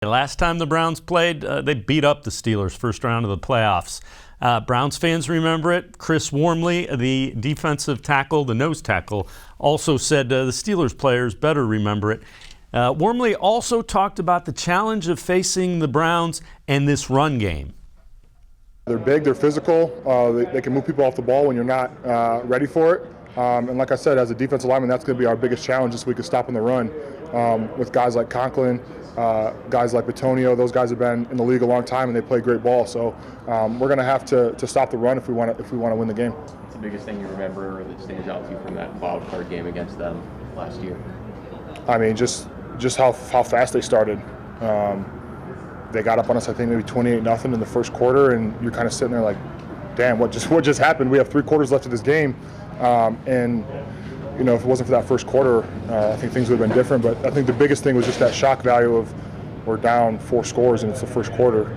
Last time the Browns played, they beat up the Steelers first round of the playoffs. Browns fans remember it. Chris Wormley, the defensive tackle, the nose tackle, also said the Steelers players better remember it. Wormley also talked about the challenge of facing the Browns and this run game. They're big, they're physical, they can move people off the ball when you're not ready for it. And like I said, as a defensive lineman, that's going to be our biggest challenge this week is stopping the run with guys like Conklin, guys like Batonio. Those guys have been in the league a long time and they play great ball. So we're going to have to stop the run if we want to win the game. What's the biggest thing you remember that stands out to you from that wild card game against them last year? I mean, just how fast they started. They got up on us, I think, maybe 28-0 in the first quarter, and you're kind of sitting there like, damn, what just happened? We have 3 quarters left of this game. And you know, if it wasn't for that first quarter, I think things would have been different. But I think the biggest thing was just that shock value of we're down 4 scores and it's the first quarter.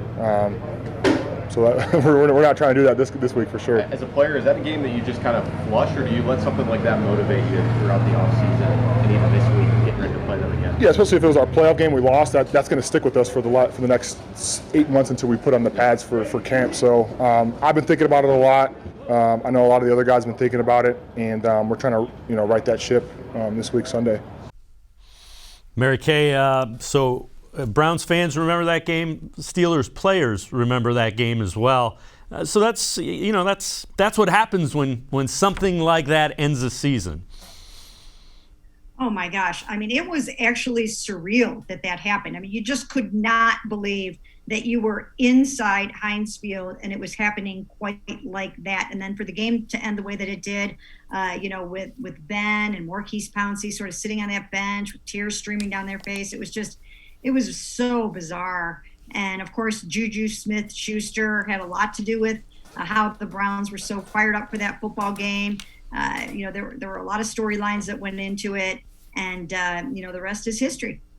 So we're not trying to do that this week for sure. As a player, is that a game that you just kind of flush, or do you let something like that motivate you throughout the offseason and even this week and getting ready to play them again? Yeah, especially if it was our playoff game we lost, that's going to stick with us for the next 8 months until we put on the pads for camp. So I've been thinking about it a lot. I know a lot of the other guys have been thinking about it, and we're trying to right that ship this week Sunday. Mary Kay, so Browns fans remember that game. Steelers players remember that game as well. So that's what happens when something like that ends a season. Oh my gosh. I mean, it was actually surreal that happened. I mean, you just could not believe that you were inside Heinz Field and it was happening quite like that. And then for the game to end the way that it did, with Ben and Maurkice Pouncey sort of sitting on that bench with tears streaming down their face, it was so bizarre. And of course, Juju Smith-Schuster had a lot to do with how the Browns were so fired up for that football game. There were a lot of storylines that went into it, and the rest is history.